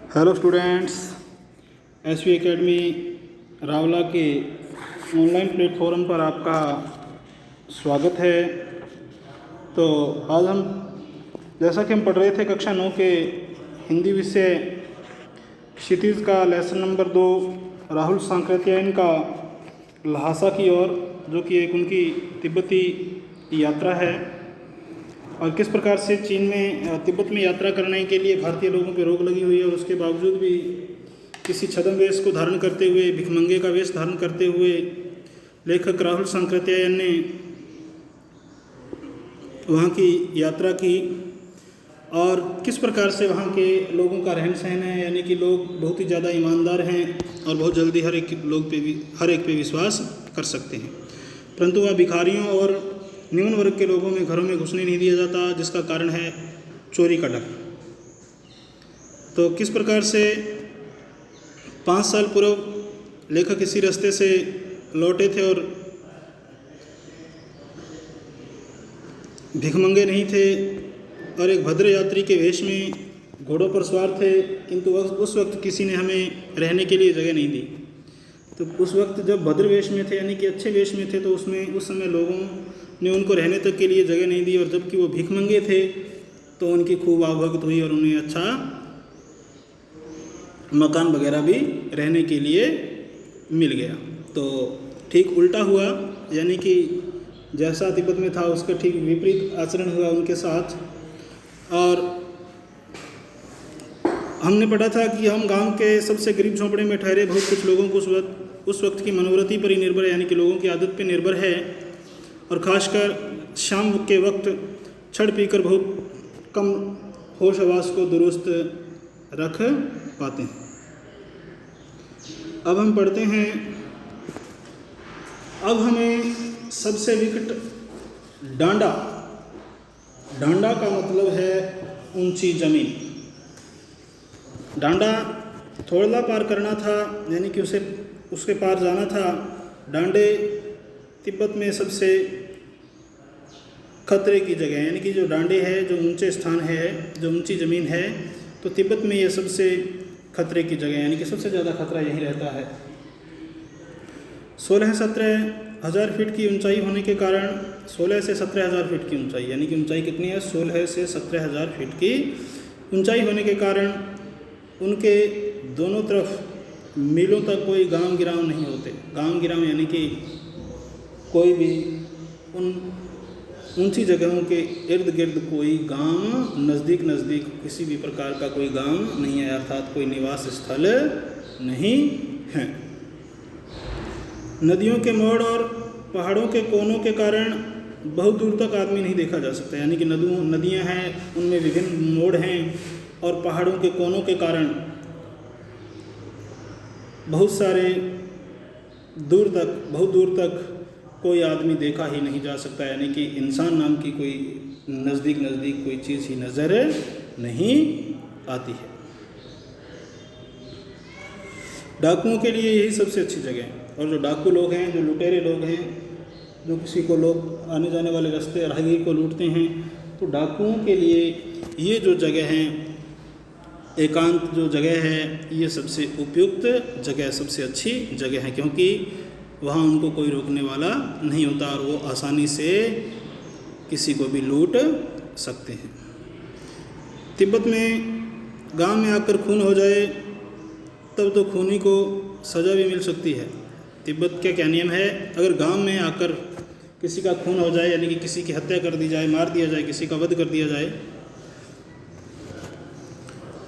Hello students, SV academy Rawla के online platform पर आपका स्वागत है। तो आज हम जैसा कि हम पढ़ रहे थे कक्षा 9 के हिंदी विषय क्षितिज का लेसन नंबर 2 राहुल सांकृत्यायन का ल्हासा की ओर, जो कि एक उनकी तिब्बती यात्रा है और किस प्रकार से चीन में तिब्बत में यात्रा करने के लिए भारतीय लोगों पर रोक लगी हुई है और उसके बावजूद भी किसी छद्म वेश को धारण करते हुए, भिखमंगे का वेश धारण करते हुए लेखक राहुल सांकृत्यायन ने वहाँ की यात्रा की और किस प्रकार से वहाँ के लोगों का रहन सहन है, यानी कि लोग बहुत ही ज़्यादा ईमानदार हैं और बहुत जल्दी हर एक पे विश्वास कर सकते हैं, परंतु वह भिखारियों और निम्न वर्ग के लोगों में घरों में घुसने नहीं दिया जाता, जिसका कारण है चोरी का डर। तो किस प्रकार से 5 साल पूर्व लेखक इसी रास्ते से लौटे थे और भिखमंगे नहीं थे और एक भद्र यात्री के वेश में घोड़ों पर सवार थे, किंतु उस वक्त किसी ने हमें रहने के लिए जगह नहीं दी। तो उस वक्त जब भद्र वेश में थे, यानी कि अच्छे वेश में थे, तो उस समय लोगों ने उनको रहने तक के लिए जगह नहीं दी और जबकि वो भिखमंगे थे तो उनकी खूब आवभगत हुई और उन्हें अच्छा मकान वगैरह भी रहने के लिए मिल गया। तो ठीक उल्टा हुआ, यानी कि जैसा तिब्बत में था उसका ठीक विपरीत आचरण हुआ उनके साथ। और हमने पढ़ा था कि हम गांव के सबसे गरीब झोंपड़े में ठहरे बहुत कुछ लोगों को उस वक्त की मनोवृत्ति पर ही निर्भर है, यानी कि लोगों की आदत पर निर्भर है और ख़ासकर शाम के वक्त छड़ पीकर बहुत कम होश हवास को दुरुस्त रख पाते हैं। अब हम पढ़ते हैं, अब हमें सबसे विकट डांडा का मतलब है ऊंची जमीन। डांडा थोड़ा पार करना था, यानी कि उसके पार जाना था। डांडे तिब्बत में सबसे खतरे की जगह है, यानी कि जो डांडे है, जो ऊंचे स्थान है, जो ऊंची ज़मीन है, तो तिब्बत में ये सबसे खतरे की जगह है, यानी कि सबसे ज़्यादा खतरा यही रहता है। 16-17 हज़ार फीट की ऊंचाई होने के कारण 16 से 17 हज़ार फीट की ऊंचाई, यानी कि ऊंचाई कितनी है, 16 से 17 हज़ार फीट की ऊंचाई होने के कारण उनके दोनों तरफ मीलों तक कोई गांव गिराव नहीं होते। गांव गिराव यानी कि कोई भी उन ऊंची जगहों के इर्द गिर्द कोई गांव नज़दीक किसी भी प्रकार का कोई गांव नहीं है, अर्थात कोई निवास स्थल नहीं है। नदियों के मोड़ और पहाड़ों के कोनों के कारण बहुत दूर तक आदमी नहीं देखा जा सकता, यानी कि नदियां हैं, उनमें विभिन्न मोड़ हैं और पहाड़ों के कोनों के कारण बहुत दूर तक कोई आदमी देखा ही नहीं जा सकता, यानी कि इंसान नाम की कोई नज़दीक कोई चीज़ ही नज़र नहीं आती है। डाकुओं के लिए यही सबसे अच्छी जगह है, और जो डाकू लोग हैं, जो लुटेरे लोग हैं, जो किसी को लोग आने जाने वाले रास्ते राहगीर को लूटते हैं, तो डाकुओं के लिए ये जो जगह है, एकांत जो जगह है, ये सबसे उपयुक्त जगह, सबसे अच्छी जगह है, क्योंकि वहाँ उनको कोई रोकने वाला नहीं होता और वो आसानी से किसी को भी लूट सकते हैं। तिब्बत में गांव में आकर खून हो जाए तब तो खूनी को सज़ा भी मिल सकती है। तिब्बत का क्या नियम है, अगर गांव में आकर किसी का खून हो जाए, यानी कि किसी की हत्या कर दी जाए, मार दिया जाए, किसी का वध कर दिया जाए,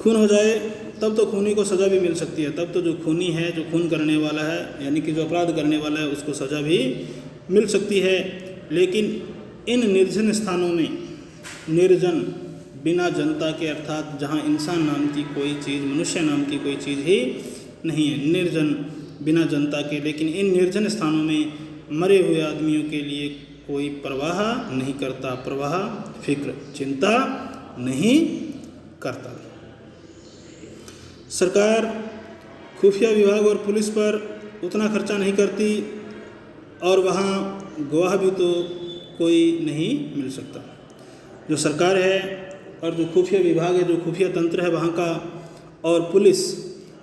खून हो जाए, तब तो खूनी को सज़ा भी मिल सकती है। तब तो जो खूनी है, जो खून करने वाला है, यानी कि जो अपराध करने वाला है, उसको सज़ा भी मिल सकती है। लेकिन इन निर्जन स्थानों में, निर्जन बिना जनता के, अर्थात जहाँ इंसान नाम की कोई चीज़, मनुष्य नाम की कोई चीज़ ही नहीं है, निर्जन बिना जनता के, लेकिन इन निर्जन स्थानों में मरे हुए आदमियों के लिए कोई परवाह नहीं करता, परवाह, फिक्र, चिंता नहीं करता। सरकार खुफिया विभाग और पुलिस पर उतना खर्चा नहीं करती और वहाँ गवाह भी तो कोई नहीं मिल सकता। जो सरकार है और जो खुफिया विभाग है, जो खुफिया तंत्र है वहाँ का, और पुलिस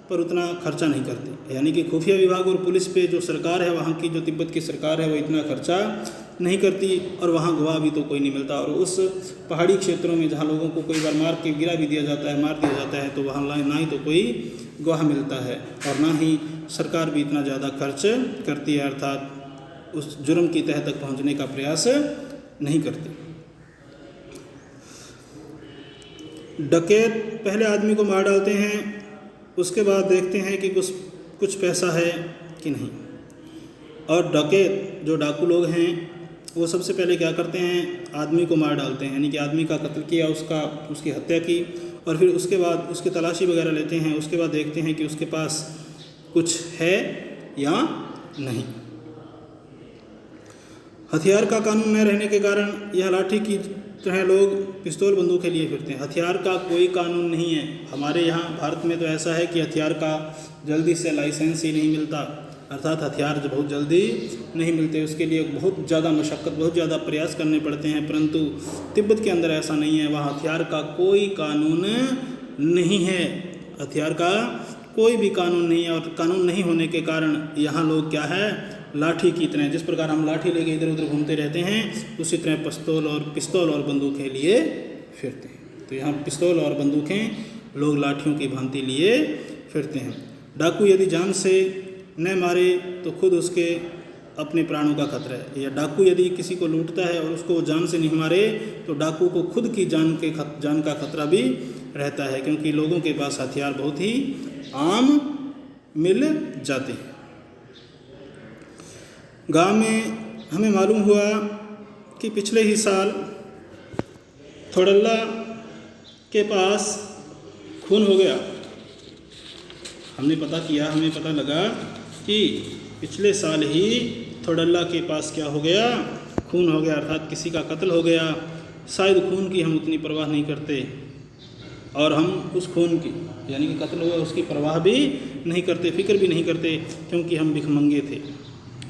पर उतना खर्चा नहीं करती। यानी कि खुफिया विभाग और पुलिस पे जो सरकार है, वहाँ की जो तिब्बत की सरकार है, वो इतना खर्चा नहीं करती और वहाँ गवाह भी तो कोई नहीं मिलता। और उस पहाड़ी क्षेत्रों में जहाँ लोगों को कई बार मार के गिरा भी दिया जाता है, मार दिया जाता है, तो वहाँ ना ही तो कोई गवाह मिलता है और ना ही सरकार भी इतना ज़्यादा खर्च करती है, अर्थात उस जुर्म की तह तक पहुँचने का प्रयास नहीं करती। डकैत पहले आदमी को मार डालते हैं, उसके बाद देखते हैं कि कुछ पैसा है कि नहीं। और डकैत जो डाकू लोग हैं वो सबसे पहले क्या करते हैं, आदमी को मार डालते हैं, यानी कि आदमी का कत्ल किया, उसकी हत्या की, और फिर उसके बाद उसकी तलाशी वगैरह लेते हैं। उसके बाद देखते हैं कि उसके पास कुछ है या नहीं। हथियार का कानून न रहने के कारण यह लाठी की तरह लोग पिस्तौल बंदूकें लिए फिरते हैं। हथियार का कोई कानून नहीं है हमारे यहाँ भारत में। तो ऐसा है कि हथियार का जल्दी से लाइसेंस ही नहीं मिलता, अर्थात हथियार जो बहुत जल्दी नहीं मिलते, उसके लिए बहुत ज़्यादा मशक्क़त, बहुत ज़्यादा प्रयास करने पड़ते हैं। परंतु तिब्बत के अंदर ऐसा नहीं है, वहाँ हथियार का कोई कानून नहीं है, हथियार का कोई भी कानून नहीं है। और कानून नहीं होने के कारण यहाँ लोग क्या है, लाठी की तरह, जिस प्रकार हम लाठी लेके इधर उधर घूमते रहते हैं, उसी तरह पिस्तौल और बंदूकें लिए फिरते हैं। तो यहाँ पिस्तौल और बंदूकें लोग लाठियों की भांति लिए फिरते हैं। डाकू यदि जान से न मारे तो खुद उसके अपने प्राणों का खतरा है, या डाकू यदि किसी को लूटता है और उसको जान से नहीं मारे तो डाकू को खुद की जान का खतरा भी रहता है, क्योंकि लोगों के पास हथियार बहुत ही आम मिल जाते हैं। गांव में हमें मालूम हुआ कि पिछले ही साल थोडल्ला के पास खून हो गया। हमने पता किया, हमें पता लगा कि पिछले साल ही थोडल्ला के पास क्या हो गया, खून हो गया, अर्थात किसी का कत्ल हो गया। शायद खून की हम उतनी परवाह नहीं करते और हम उस खून की, यानी कि कत्ल हुआ, उसकी परवाह भी नहीं करते, फिक्र भी नहीं करते, क्योंकि हम भिखमंगे थे।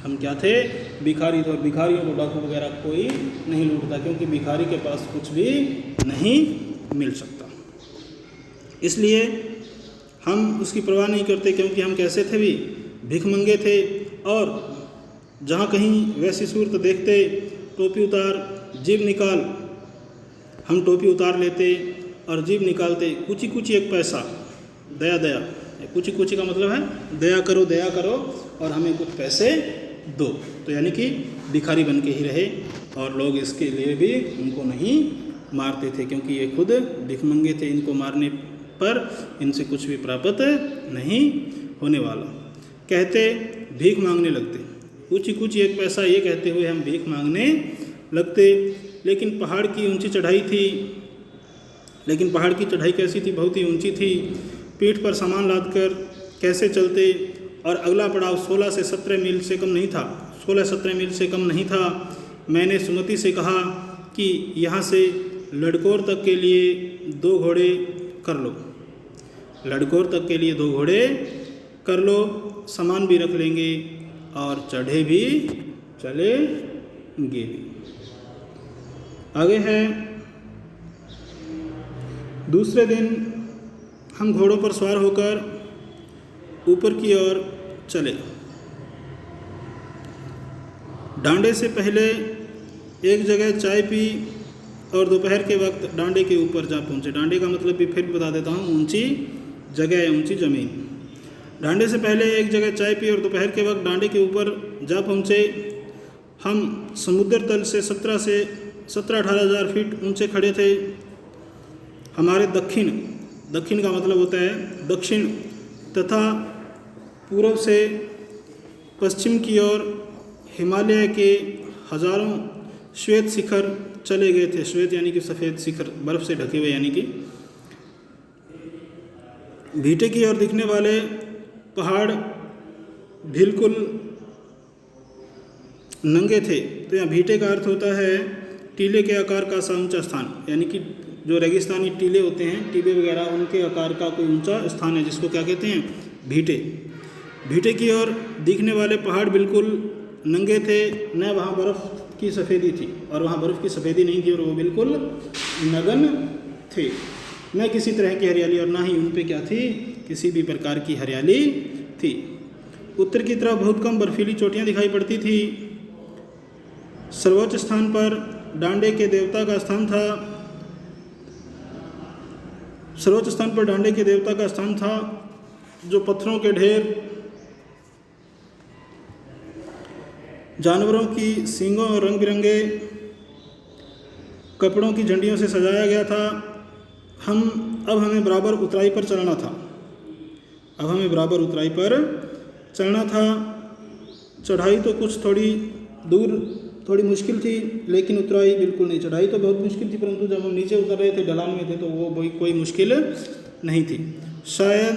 हम क्या थे, भिखारी थे। और भिखारियों को डाकू वगैरह कोई नहीं लूटता, क्योंकि भिखारी के पास कुछ भी नहीं मिल सकता। इसलिए हम उसकी परवाह नहीं करते, क्योंकि हम कैसे थे भी, भिखमंगे थे। और जहाँ कहीं वैसी सूरत देखते, टोपी उतार जीभ निकाल, हम टोपी उतार लेते और जीभ निकालते, कुची कुची एक पैसा, दया दया, कुची कुची का मतलब है दया करो और हमें कुछ पैसे दो। तो यानी कि भिखारी बन के ही रहे, और लोग इसके लिए भी उनको नहीं मारते थे, क्योंकि ये खुद भिखमंगे थे। इनको मारने पर इनसे कुछ भी प्राप्त नहीं होने वाला। कहते भीख मांगने लगते, कुछ एक पैसा, ये कहते हुए हम भीख मांगने लगते। लेकिन पहाड़ की ऊंची चढ़ाई थी, लेकिन पहाड़ की चढ़ाई कैसी थी, बहुत ही ऊंची थी। पीठ पर सामान लादकर कैसे चलते, और अगला पड़ाव 16 से 17 मील से कम नहीं था, 16-17 मील से कम नहीं था। मैंने सुमति से कहा कि यहाँ से लड़कोर तक के लिए 2 घोड़े कर लो, लड़कोर तक के लिए 2 घोड़े कर लो, सामान भी रख लेंगे और चढ़े भी चलेंगे। आगे है, दूसरे दिन हम घोड़ों पर सवार होकर ऊपर की ओर चले। डांडे से पहले एक जगह चाय पी और दोपहर के वक्त डांडे के ऊपर जा पहुँचे। डांडे का मतलब भी फिर बता देता हूँ, ऊंची जगह है, ऊंची ज़मीन। डांडे से पहले एक जगह चाय पी और दोपहर के वक्त डांडे के ऊपर जा पहुँचे। हम समुद्र तल से 17-18 हज़ार फीट ऊंचे खड़े थे। हमारे दक्षिण का मतलब होता है दक्षिण तथा पूर्व से पश्चिम की ओर हिमालय के हजारों श्वेत शिखर चले गए थे। श्वेत यानी कि सफ़ेद शिखर, बर्फ़ से ढके हुए, यानी कि भीटे की ओर दिखने वाले पहाड़ बिल्कुल नंगे थे। तो यहाँ भीटे का अर्थ होता है टीले के आकार का सा ऊंचा स्थान, यानी कि जो रेगिस्तानी टीले होते हैं, टीले वगैरह, उनके आकार का कोई ऊंचा स्थान है, जिसको क्या कहते हैं, भीटे। भीटे की ओर दिखने वाले पहाड़ बिल्कुल नंगे थे, न वहाँ बर्फ़ की सफ़ेदी थी और वहाँ बर्फ़ की सफ़ेदी नहीं थी, और वो बिल्कुल नगन थे। न किसी तरह की हरियाली और ना ही उन पे क्या थी, किसी भी प्रकार की हरियाली थी। उत्तर की तरफ बहुत कम बर्फीली चोटियाँ दिखाई पड़ती थी। सर्वोच्च स्थान पर डांडे के देवता का स्थान था। सर्वोच्च स्थान पर डांडे के देवता का स्थान था, जो पत्थरों के ढेर, जानवरों की सींगों और रंग बिरंगे कपड़ों की झंडियों से सजाया गया था। अब हमें बराबर ऊंचाई पर चलना था। अब हमें बराबर ऊंचाई पर चलना था। चढ़ाई तो कुछ थोड़ी दूर थोड़ी मुश्किल थी, लेकिन उतराई बिल्कुल नहीं। चढ़ाई तो बहुत मुश्किल थी, परंतु जब हम नीचे उतर रहे थे, ढलान में थे, तो वो कोई मुश्किल नहीं थी। शायद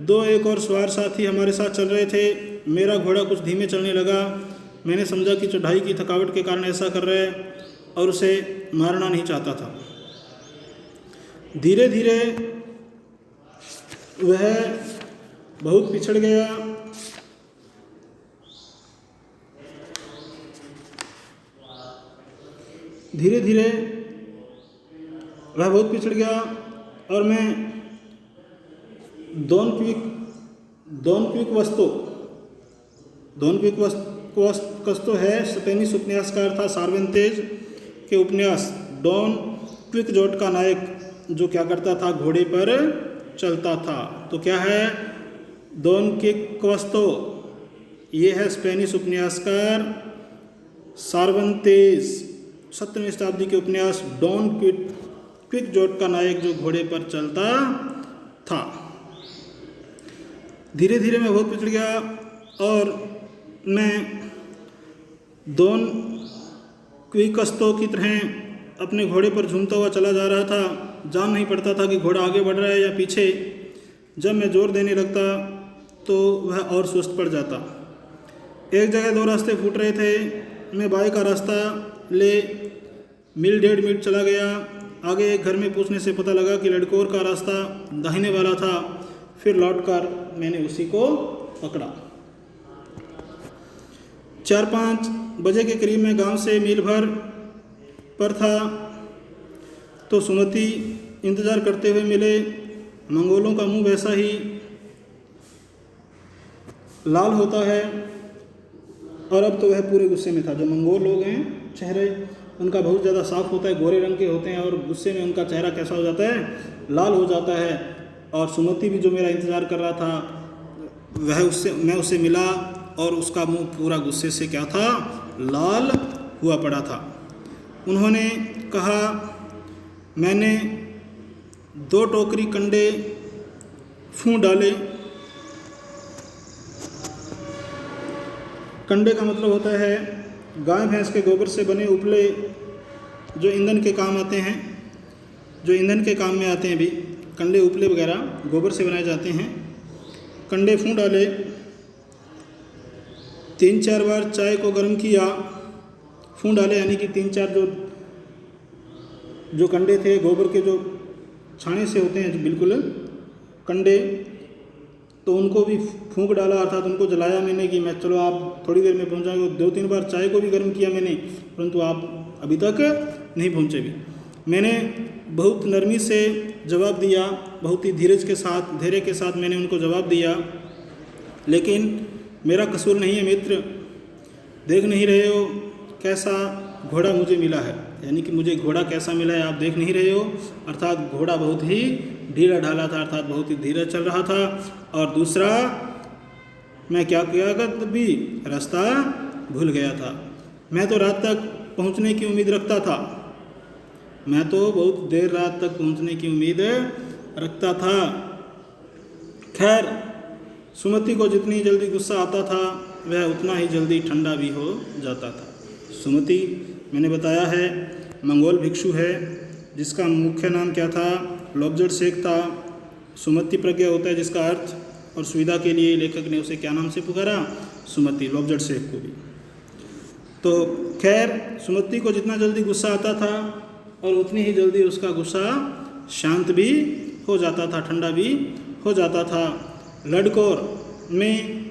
2-1 और सवार साथी हमारे साथ चल रहे थे। मेरा घोड़ा कुछ धीमे चलने लगा। मैंने समझा कि चढ़ाई की थकावट के कारण ऐसा कर रहा है और उसे मारना नहीं चाहता था। धीरे धीरे वह बहुत पिछड़ गया। धीरे धीरे वह बहुत पिछड़ गया और मैं डॉन क्विक्सटो है स्पेनिश उपन्यासकार था। सार्वेंतेज के उपन्यास डॉन क्विक्सोट का नायक, जो क्या करता था, घोड़े पर चलता था। तो क्या है, डॉन क्विक्सटो, ये है स्पेनिश उपन्यासकार सार्वेंतेज, 17वीं शताब्दी के उपन्यास डॉन क्विक्सोट का नायक, जो घोड़े पर चलता था। धीरे धीरे मैं बहुत पिछड़ गया और मैं डॉन क्विक्सटो की तरह अपने घोड़े पर झूमता हुआ चला जा रहा था। जान नहीं पड़ता था कि घोड़ा आगे बढ़ रहा है या पीछे। जब मैं जोर देने लगता तो वह और सुस्त पड़ जाता। एक जगह 2 रास्ते फूट रहे थे। मैं बाएं का रास्ता ले 1.5 मील चला गया। आगे एक घर में पूछने से पता लगा कि लड़कोर का रास्ता दाहिने वाला था। फिर लौटकर मैंने उसी को पकड़ा। 4-5 बजे के करीब मैं गांव से मील भर पर था तो सुमति इंतज़ार करते हुए मिले। मंगोलों का मुंह वैसा ही लाल होता है और अब तो वह पूरे गुस्से में था। जो मंगोल लोग हैं, चेहरे उनका बहुत ज़्यादा साफ होता है, गोरे रंग के होते हैं और गुस्से में उनका चेहरा कैसा हो जाता है, लाल हो जाता है। और सुमति भी जो मेरा इंतज़ार कर रहा था, मैं उससे मिला और उसका मुंह पूरा गुस्से से क्या था, लाल हुआ पड़ा था। उन्होंने कहा, मैंने 2 टोकरी कंडे फूंक डाले। कंडे का मतलब होता है गाय भैंस के गोबर से बने उपले, जो ईंधन के काम आते हैं, जो ईंधन के काम में आते हैं। भी कंडे उपले वगैरह गोबर से बनाए जाते हैं। कंडे फूंक डाले। 3-4 बार चाय को गर्म किया। फूंक डाले यानी कि 3-4 जो कंडे थे, गोबर के जो छाने से होते हैं, जो बिल्कुल कंडे, तो उनको भी फूंक डाला, अर्थात उनको जलाया मैंने कि मैं चलो आप थोड़ी देर में पहुंच जाएंगे। 2-3 बार चाय को भी गर्म किया मैंने, परंतु आप अभी तक नहीं पहुंचे भी। मैंने बहुत नरमी से जवाब दिया, बहुत ही धैर्य के साथ मैंने उनको जवाब दिया, लेकिन मेरा कसूर नहीं है मित्र। देख नहीं रहे हो कैसा घोड़ा मुझे मिला है, यानी कि मुझे घोड़ा कैसा मिला है आप देख नहीं रहे हो। अर्थात घोड़ा बहुत ही ढीला ढाला था, अर्थात बहुत ही धीरे चल रहा था। और दूसरा, मैं क्या किया भी रास्ता भूल गया था। मैं तो रात तक पहुंचने की उम्मीद रखता था। मैं तो बहुत देर रात तक पहुंचने की उम्मीद रखता था। खैर, सुमति को जितनी जल्दी गुस्सा आता था वह उतना ही जल्दी ठंडा भी हो जाता था। सुमति, मैंने बताया है, मंगोल भिक्षु है जिसका मुख्य नाम क्या था, लोब्जड शेख था। सुमति प्रज्ञा होता है जिसका अर्थ, और सुविधा के लिए लेखक ने उसे क्या नाम से पुकारा, सुमति, लोब्जड शेख को भी। तो खैर, सुमति को जितना जल्दी गुस्सा आता था और उतनी ही जल्दी उसका गुस्सा शांत भी हो जाता था, ठंडा भी हो जाता था। लड़कोर में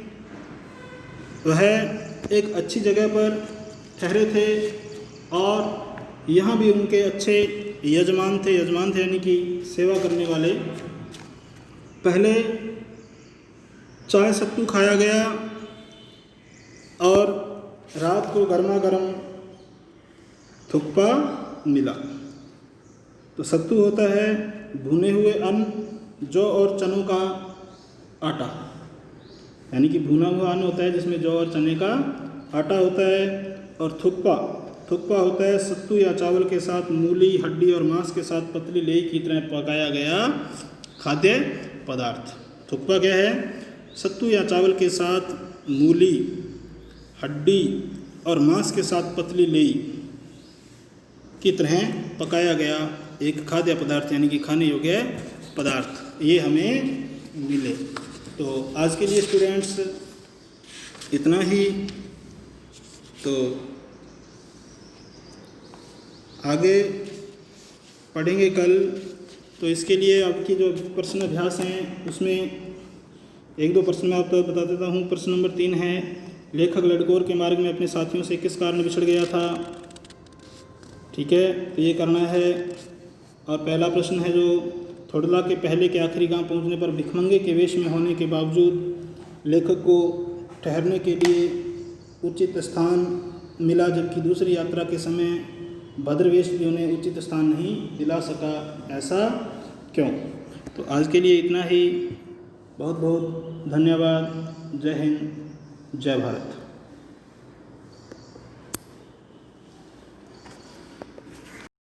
वह एक अच्छी जगह पर ठहरे थे और यहाँ भी उनके अच्छे यजमान थे यानी कि सेवा करने वाले। पहले चाय सत्तू खाया गया और रात को गर्मा गर्म थुक्पा मिला। तो सत्तू होता है भुने हुए अन्न, जौ और चनों का आटा, यानी कि भुना हुआ अन्न होता है जिसमें जौ और चने का आटा होता है। और थुक्पा होता है सत्तू या चावल के साथ मूली, हड्डी और मांस के साथ पतली लेई की तरह पकाया गया खाद्य पदार्थ। थुक्पा क्या है? सत्तू या चावल के साथ मूली, हड्डी और मांस के साथ पतली लेई की तरह पकाया गया एक खाद्य पदार्थ, यानी कि खाने योग्य पदार्थ, ये हमें मिले। तो आज के लिए स्टूडेंट्स इतना ही। तो आगे पढ़ेंगे कल। तो इसके लिए आपकी जो प्रश्न अभ्यास हैं उसमें एक दो प्रश्न मैं आपको बता देता हूँ। प्रश्न नंबर 3 है, लेखक लडकोर के मार्ग में अपने साथियों से किस कारण बिछड़ गया था? ठीक है, तो ये करना है। और पहला प्रश्न है जो थोड़ला के पहले के आखिरी गांव पहुंचने पर भिखमंगे के वेश में होने के बावजूद लेखक को ठहरने के लिए उचित स्थान मिला, जबकि दूसरी यात्रा के समय भद्रवेश भी उन्हें उचित स्थान नहीं दिला सका, ऐसा क्यों? तो आज के लिए इतना ही। बहुत बहुत धन्यवाद। जय हिंद, जय भारत।